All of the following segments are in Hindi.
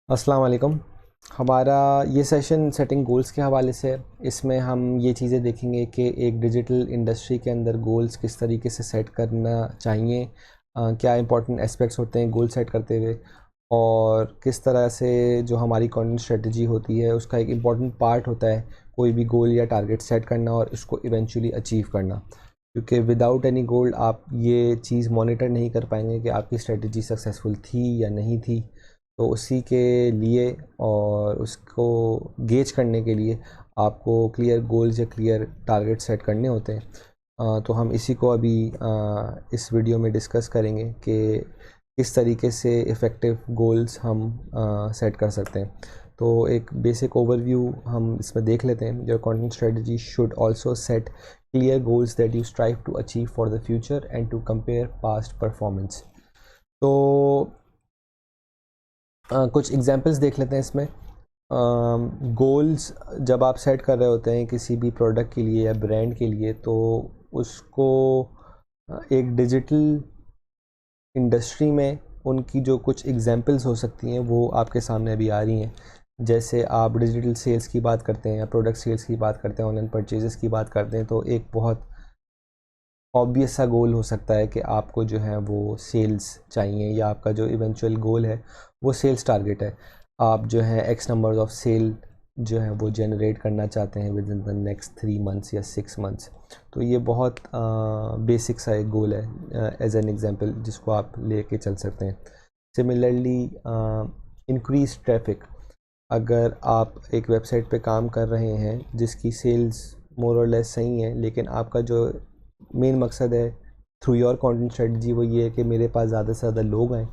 अस्सलाम वालेकुम। हमारा ये सेशन सेटिंग गोल्स के हवाले से है। इसमें हम ये चीज़ें देखेंगे कि एक डिजिटल इंडस्ट्री के अंदर गोल्स किस तरीके से सेट करना चाहिए, क्या इंपॉर्टेंट एस्पेक्ट्स होते हैं गोल सेट करते हुए, और किस तरह से जो हमारी कंटेंट स्ट्रेटजी होती है उसका एक इम्पॉर्टेंट पार्ट होता है कोई भी गोल या टारगेट सेट करना और उसको इवेंचुअली अचीव करना। क्योंकि विदाउट एनी गोल आप ये चीज़ मॉनिटर नहीं कर पाएंगे कि आपकी स्ट्रेटजी सक्सेसफुल थी या नहीं थी। तो उसी के लिए और उसको गेज करने के लिए आपको क्लियर गोल्स या क्लियर टारगेट सेट करने होते हैं। तो हम इसी को अभी इस वीडियो में डिस्कस करेंगे कि किस तरीके से इफ़ेक्टिव गोल्स हम सेट कर सकते हैं। तो एक बेसिक ओवरव्यू हम इसमें देख लेते हैं। Your content strategy should also set clear goals that you strive to achieve for the future and to compare past performance. तो कुछ एग्जांपल्स देख लेते हैं इसमें। गोल्स जब आप सेट कर रहे होते हैं किसी भी प्रोडक्ट के लिए या ब्रांड के लिए, तो उसको एक डिजिटल इंडस्ट्री में उनकी जो कुछ एग्जांपल्स हो सकती हैं वो आपके सामने अभी आ रही हैं। जैसे आप डिजिटल सेल्स की बात करते हैं या प्रोडक्ट सेल्स की बात करते हैं, ऑनलाइन परचेजेस की बात करते हैं, तो एक बहुत ऑब्वियस सा गोल हो सकता है कि आपको जो है वो सेल्स चाहिए, या आपका जो इवेंचुअल गोल है वो सेल्स टारगेट है। आप जो है एक्स नंबर ऑफ सेल जो है वो जनरेट करना चाहते हैं with in the next 3 months या 6 मंथ्स। तो ये बहुत बेसिक सा एक गोल है एज एन एग्जांपल जिसको आप लेके चल सकते हैं। Similarly increase traffic. अगर आप एक वेबसाइट पे काम कर रहे हैं जिसकी सेल्स मोर और लेस सही है, लेकिन आपका जो मेन मकसद है थ्रू योर कंटेंट स्ट्रेटजी वो ये है कि मेरे पास ज़्यादा से ज़्यादा लोग आएँ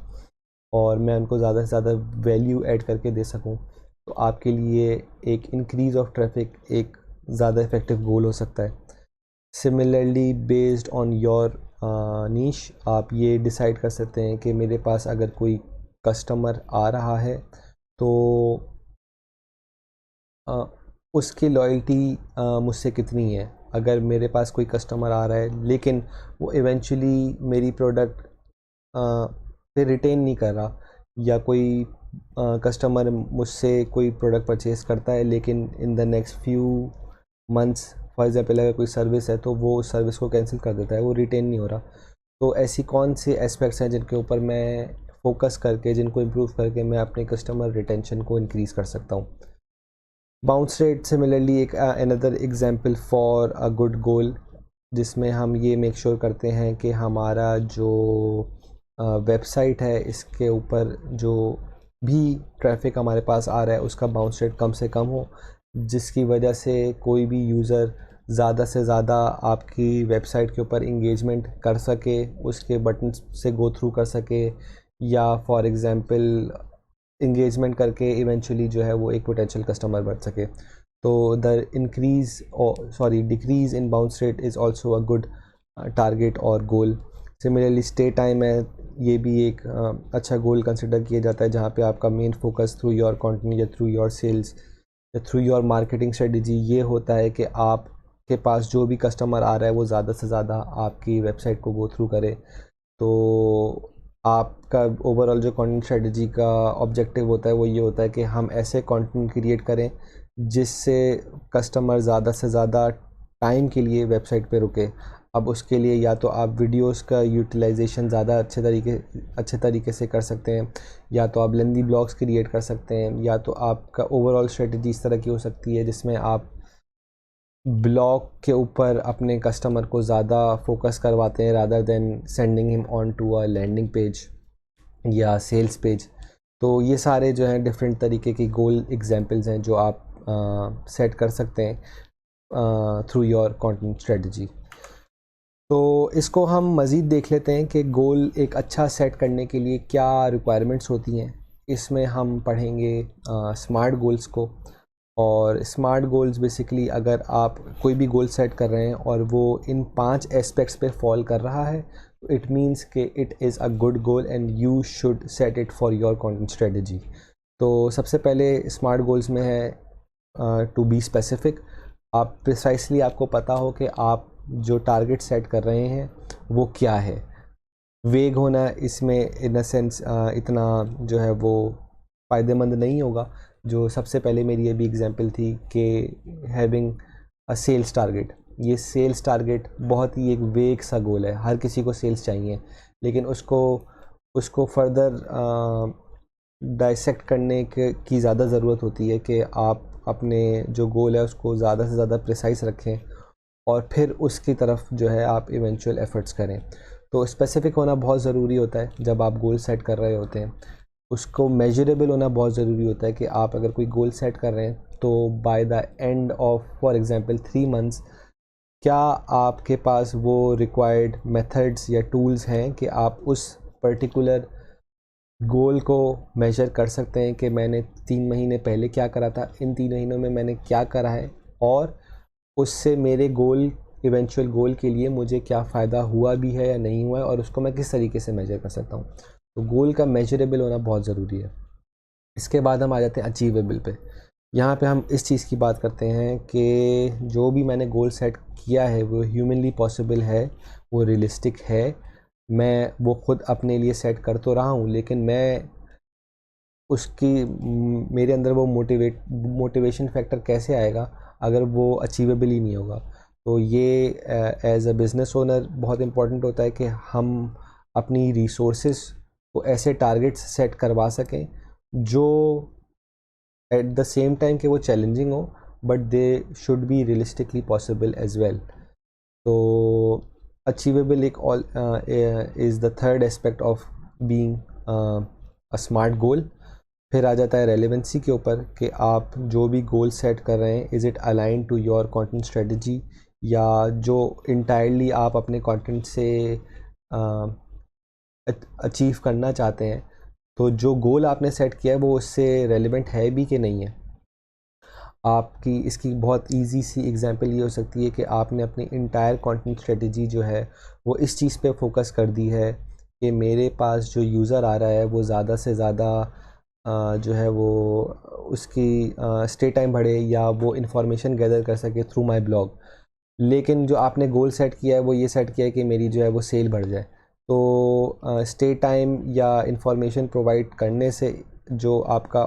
और मैं उनको ज़्यादा से ज़्यादा वैल्यू ऐड करके दे सकूं, तो आपके लिए एक इंक्रीज़ ऑफ ट्रैफिक एक ज़्यादा इफ़ेक्टिव गोल हो सकता है। Similarly based on your niche आप ये डिसाइड कर सकते हैं कि मेरे पास अगर कोई कस्टमर आ रहा है तो उसकी लॉयल्टी मुझसे कितनी है। अगर मेरे पास कोई कस्टमर आ रहा है लेकिन वो इवेंचुअली मेरी प्रोडक्ट पे रिटेन नहीं कर रहा, या कोई कस्टमर मुझसे कोई प्रोडक्ट परचेज़ करता है लेकिन in the next few months for example अगर कोई सर्विस है तो वो उस सर्विस को कैंसिल कर देता है, वो रिटेन नहीं हो रहा। तो ऐसी कौन से एस्पेक्ट्स हैं जिनके ऊपर मैं फोकस करके, जिनको इम्प्रूव करके मैं अपने कस्टमर रिटेंशन को इंक्रीज़ कर सकता हूँ। बाउंस रेट सिमिलरली एक another example for a good goal, जिसमें हम ये मेक श्योर करते हैं कि हमारा जो वेबसाइट है इसके ऊपर जो भी ट्रैफिक हमारे पास आ रहा है उसका बाउंस रेट कम से कम हो, जिसकी वजह से कोई भी यूज़र ज़्यादा से ज़्यादा आपकी वेबसाइट के ऊपर इंगेजमेंट कर सके, उसके बटन से गो थ्रू कर सके, या फॉर एग्ज़ाम्पल इंगेजमेंट करके इवेंचुअली जो है वो एक पोटेंशियल कस्टमर बन सके। तो the increase sorry decrease in bounce rate is also a good target और गोल। सिमिलरली स्टे टाइम है, ये भी एक अच्छा गोल कंसिडर किया जाता है जहाँ पे आपका main focus through your content या थ्रू योर सेल्स या थ्रू योर मार्केटिंग स्ट्रेटजी ये होता है कि आपके पास जो भी कस्टमर आ रहा है वो ज़्यादा से ज़्यादा आपकी वेबसाइट को गो थ्रू करे। तो आपका ओवरऑल जो कंटेंट स्ट्रेटजी का ऑब्जेक्टिव होता है वो ये होता है कि हम ऐसे कंटेंट क्रिएट करें जिससे कस्टमर ज़्यादा से ज़्यादा टाइम के लिए वेबसाइट पे रुके। अब उसके लिए या तो आप वीडियोस का यूटिलाइजेशन ज़्यादा अच्छे तरीके से कर सकते हैं, या तो आप लेंदी ब्लॉग्स क्रिएट कर सकते हैं, या तो आपका ओवरऑल स्ट्रेटजी इस तरह की हो सकती है जिसमें आप ब्लॉग के ऊपर अपने कस्टमर को ज़्यादा फोकस करवाते हैं rather than sending him on to a landing page या सेल्स पेज। तो ये सारे जो हैं डिफरेंट तरीके की गोल एग्जांपल्स हैं जो आप सेट कर सकते हैं थ्रू योर कंटेंट स्ट्रेटजी। तो इसको हम मज़ीद देख लेते हैं कि गोल एक अच्छा सेट करने के लिए क्या रिक्वायरमेंट्स होती हैं। इसमें हम पढ़ेंगे स्मार्ट गोल्स को। और स्मार्ट गोल्स बेसिकली अगर आप कोई भी गोल सेट कर रहे हैं और वो इन 5 एस्पेक्ट्स पे फॉल कर रहा है, तो इट मीन्स कि it is a good goal and you should set it for your content strategy. तो सबसे पहले स्मार्ट गोल्स में है टू बी स्पेसिफिक। आप प्रिसाइसली आपको पता हो कि आप जो टारगेट सेट कर रहे हैं वो क्या है। वेग होना इसमें इन अ सेंस इतना जो है वो फ़ायदेमंद नहीं होगा। जो सबसे पहले मेरी ये भी एग्जांपल थी कि हैविंग अ सेल्स टारगेट, ये सेल्स टारगेट बहुत ही एक वेग सा गोल है, हर किसी को सेल्स चाहिए, लेकिन उसको उसको फर्दर डाइसेक्ट करने की ज़्यादा ज़रूरत होती है कि आप अपने जो गोल है उसको ज़्यादा से ज़्यादा प्रिसाइज रखें और फिर उसकी तरफ जो है आप इवेंचुअल एफ़र्ट्स करें। तो स्पेसिफ़िक होना बहुत ज़रूरी होता है जब आप गोल सेट कर रहे होते हैं। उसको मेजरेबल होना बहुत ज़रूरी होता है कि आप अगर कोई गोल सेट कर रहे हैं तो by the end of for example 3 months क्या आपके पास वो रिक्वायर्ड मेथड्स या टूल्स हैं कि आप उस पर्टिकुलर गोल को मेजर कर सकते हैं कि मैंने 3 महीने पहले क्या करा था, इन 3 महीनों में मैंने क्या करा है और उससे मेरे गोल इवेंचुअल गोल के लिए मुझे क्या फ़ायदा हुआ भी है या नहीं हुआ है और उसको मैं किस तरीके से मेजर कर सकता हूँ। तो गोल का मेजरेबल होना बहुत ज़रूरी है। इसके बाद हम आ जाते हैं अचीवेबल पे। यहाँ पे हम इस चीज़ की बात करते हैं कि जो भी मैंने गोल सेट किया है वो ह्यूमनली पॉसिबल है, वो रियलिस्टिक है। मैं वो खुद अपने लिए सेट कर तो रहा हूँ, लेकिन मैं उसकी मेरे अंदर वो मोटिवेशन फैक्टर कैसे आएगा अगर वो अचीवेबल ही नहीं होगा। तो ये एज अ बिज़नेस ओनर बहुत इम्पोर्टेंट होता है कि हम अपनी रिसोर्सेज को ऐसे टारगेट्स सेट करवा सकें जो एट द सेम टाइम कि वो चैलेंजिंग हो but they should be realistically possible as well. तो अचीवेबल एक all is the third aspect of being a smart goal. फिर आ जाता है रेलेवेंसी के ऊपर कि आप जो भी गोल सेट कर रहे हैं is it align to your content strategy, या जो इंटायरली आप अपने कंटेंट से अचीव करना चाहते हैं, तो जो गोल आपने सेट किया है वो उससे रेलेवेंट है भी कि नहीं है। आपकी इसकी बहुत इजी सी एग्जांपल ये हो सकती है कि आपने अपनी इंटायर कंटेंट स्ट्रेटजी जो है वो इस चीज़ पे फोकस कर दी है कि मेरे पास जो यूज़र आ रहा है वो ज़्यादा से ज़्यादा जो है वो उसकी स्टे टाइम बढ़े या वो इन्फॉर्मेशन गैदर कर सके थ्रू माय ब्लॉग। लेकिन जो आपने गोल सेट किया है वो ये सेट किया है कि मेरी जो है वो सेल बढ़ जाए। तो स्टे टाइम या इंफॉर्मेशन प्रोवाइड करने से जो आपका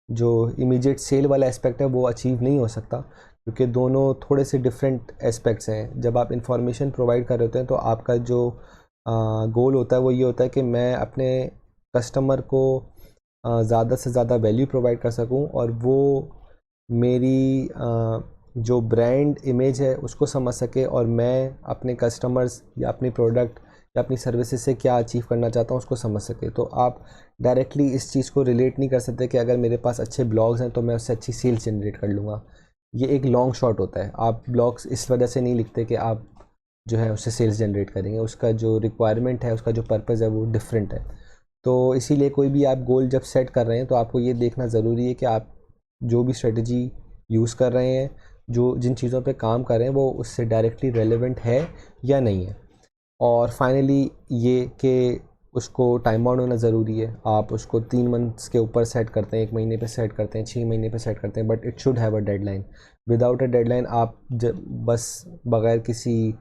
जो इमीडिएट सेल वाला एस्पेक्ट है वो अचीव नहीं हो सकता, क्योंकि दोनों थोड़े से डिफरेंट एस्पेक्ट्स हैं। जब आप इंफॉर्मेशन प्रोवाइड कर रहे होते हैं तो आपका जो गोल होता है वो ये होता है कि मैं अपने कस्टमर को ज़्यादा से ज़्यादा वैल्यू प्रोवाइड कर सकूं और वो मेरी जो ब्रांड इमेज है उसको समझ सके और मैं अपने कस्टमर्स या अपनी प्रोडक्ट या अपनी सर्विसेज से क्या अचीव करना चाहता हूँ उसको समझ सके। तो आप डायरेक्टली इस चीज़ को रिलेट नहीं कर सकते कि अगर मेरे पास अच्छे ब्लॉग्स हैं तो मैं उससे अच्छी सेल्स जनरेट कर लूँगा। ये एक लॉन्ग शॉट होता है। आप ब्लॉग्स इस वजह से नहीं लिखते कि आप जो है उससे सेल्स जनरेट करेंगे, उसका जो रिक्वायरमेंट है, उसका जो पर्पज़ है वो डिफरेंट है। तो इसीलिए कोई भी आप गोल जब सेट कर रहे हैं तो आपको ये देखना ज़रूरी है कि आप जो भी स्ट्रेटजी यूज़ कर रहे हैं, जो जिन चीज़ों पे काम कर रहे हैं वो उससे डायरेक्टली रेलेवेंट है या नहीं है। और फाइनली ये कि उसको टाइम बाउंड होना ज़रूरी है। आप उसको 3 मंथ्स के ऊपर सेट करते हैं, 1 महीने पे सेट करते हैं, 6 महीने पे सेट करते हैं, but it should have a deadline. Without a deadline आप बस बगैर किसी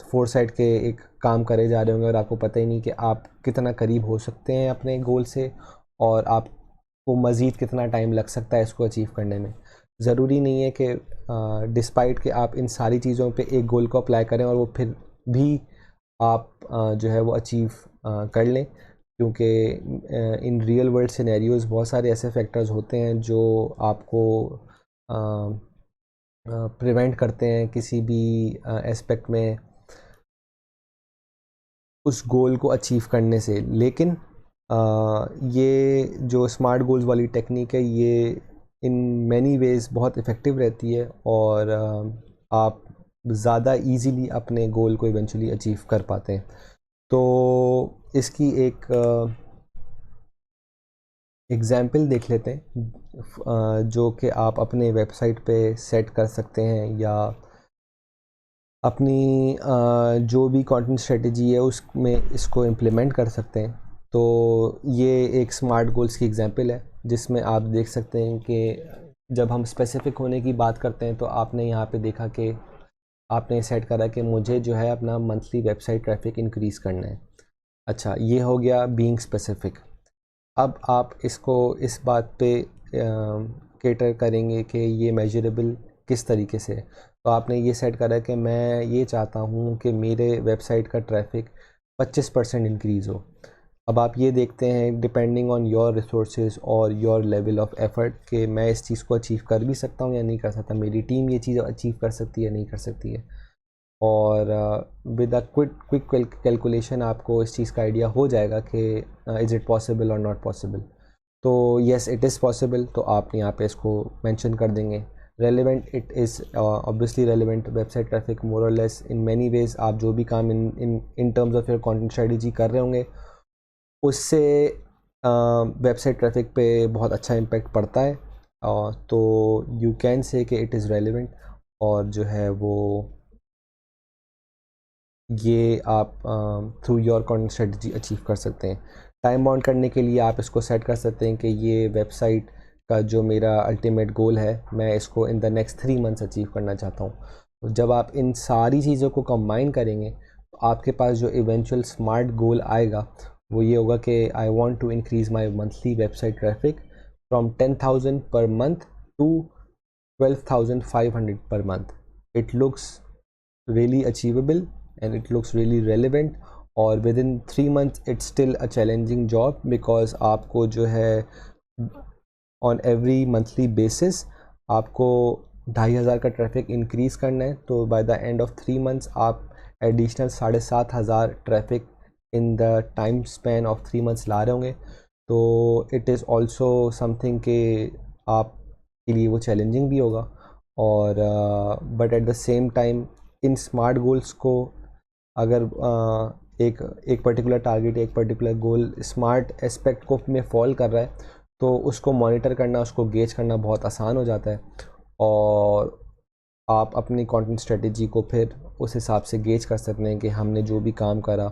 फोरसाइट के एक काम करे जा रहे होंगे और आपको पता ही नहीं कि आप कितना करीब हो सकते हैं अपने गोल से और आपको मज़ीद कितना टाइम लग सकता है इसको अचीव करने में। ज़रूरी नहीं है कि डिस्पाइट कि आप इन सारी चीज़ों पे एक गोल को अप्लाई करें और वो फिर भी आप जो है वो अचीव कर लें, क्योंकि इन रियल वर्ल्ड सिनेरियोज़ बहुत सारे ऐसे फैक्टर्स होते हैं जो आपको प्रिवेंट करते हैं किसी भी एस्पेक्ट में उस गोल को अचीव करने से। लेकिन ये जो स्मार्ट गोल्स वाली टेक्निक है ये इन मैनी वेज़ बहुत इफ़ेक्टिव रहती है और आप ज़्यादा इजीली अपने गोल को इवेंचुअली अचीव कर पाते हैं। तो इसकी एक एग्ज़ाम्पल देख लेते हैं जो कि आप अपने वेबसाइट पे सेट कर सकते हैं या अपनी जो भी कंटेंट स्ट्रेटजी है उसमें इसको इम्प्लीमेंट कर सकते हैं। तो ये एक स्मार्ट गोल्स की एग्जांपल है जिसमें आप देख सकते हैं कि जब हम स्पेसिफिक होने की बात करते हैं तो आपने यहाँ पे देखा कि आपने सेट करा कि मुझे जो है अपना मंथली वेबसाइट ट्रैफिक इंक्रीज़ करना है। अच्छा, ये हो गया बीइंग स्पेसिफिक। अब आप इसको इस बात पे केटर करेंगे कि ये मेजरेबल किस तरीके से है। तो आपने ये सेट करा है कि मैं ये चाहता हूँ कि मेरे वेबसाइट का ट्रैफिक 25% इंक्रीज़ हो। अब आप ये देखते हैं डिपेंडिंग ऑन योर रिसोर्सेज और योर लेवल ऑफ एफ़र्ट कि मैं इस चीज़ को अचीव कर भी सकता हूँ या नहीं कर सकता, मेरी टीम ये चीज़ अचीव कर सकती है या नहीं कर सकती है। और विद अ क्विक कैलकुलेशन आपको इस चीज़ का आइडिया हो जाएगा कि is it possible or not possible. तो येस इट इज़ पॉसिबल, तो आप यहाँ पे इसको मेंशन कर देंगे। Relevant, it is obviously relevant website traffic more or less in many ways. आप जो भी काम in terms of your content strategy कर रहे होंगे उससे वेबसाइट ट्रैफिक पे बहुत अच्छा इम्पेक्ट पड़ता है। तो यू कैन से कि इट इज़ रेलिवेंट, और जो है वो ये आप through your content strategy achieve कर सकते हैं। टाइम बाउंड करने के लिए आप इसको सेट कर सकते हैं कि ये वेबसाइट का जो मेरा अल्टीमेट गोल है मैं इसको in the next 3 months achieve करना चाहता हूँ। तो जब आप इन सारी चीज़ों को कंबाइन करेंगे तो आपके पास जो इवेंचुअल स्मार्ट गोल आएगा वो ये होगा कि I want to increase my monthly website traffic from 10,000 per month to 12,500 per month. It looks really achievable and it looks really relevant, और within 3 months it's still a challenging job because आपको जो है on every monthly basis आपको 2,500 का ट्रैफिक इंक्रीज़ करना है। तो by the end of 3 months आप additional 7,500 traffic in the time span of 3 months ला रहे होंगे। तो इट इज़ ऑल्सो समथिंग के आप के लिए वो चैलेंजिंग भी होगा, और but at the same time in smart goals को अगर एक पर्टिकुलर टारगेट, एक पर्टिकुलर गोल स्मार्ट एस्पेक्ट को में फॉल कर रहा है तो उसको मॉनिटर करना, उसको गेज करना बहुत आसान हो जाता है, और आप अपनी कंटेंट स्ट्रेटजी को फिर उस हिसाब से गेज कर सकते हैं कि हमने जो भी काम करा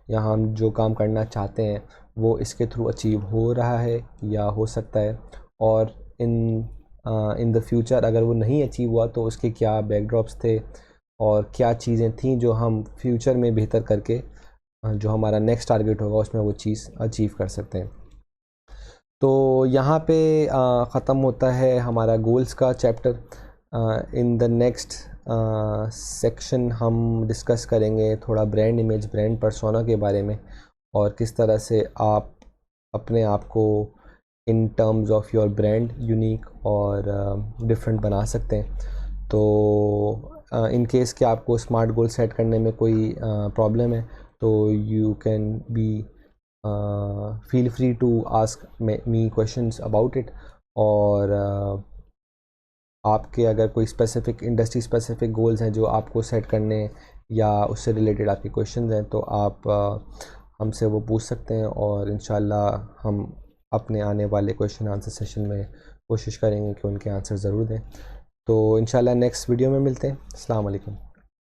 या हम जो काम करना चाहते हैं वो इसके थ्रू अचीव हो रहा है या हो सकता है, और इन द फ्यूचर अगर वो नहीं अचीव हुआ तो उसके क्या बैकड्रॉप्स थे और क्या चीज़ें थी जो हम फ्यूचर में बेहतर करके जो हमारा नेक्स्ट टारगेट होगा उसमें वो चीज़ अचीव कर सकते हैं। तो यहाँ पे ख़त्म होता है हमारा गोल्स का chapter. In the next section हम डिस्कस करेंगे थोड़ा ब्रांड इमेज, ब्रांड पर्सोना के बारे में, और किस तरह से आप अपने आप को इन terms of your brand unique और डिफरेंट बना सकते हैं। तो इन केस कि आपको स्मार्ट गोल सेट करने में कोई प्रॉब्लम है तो you can be feel free to ask me questions about it, और आपके अगर कोई स्पेसिफिक इंडस्ट्री स्पेसिफिक गोल्स हैं जो आपको सेट करने या उससे रिलेटेड आपके क्वेश्चंस हैं तो आप हमसे वो पूछ सकते हैं, और इंशाल्लाह हम अपने आने वाले क्वेश्चन आंसर सेशन में कोशिश करेंगे कि उनके आंसर ज़रूर दें। तो इंशाल्लाह नेक्स्ट वीडियो में मिलते हैं। अस्सलाम वालेकुम।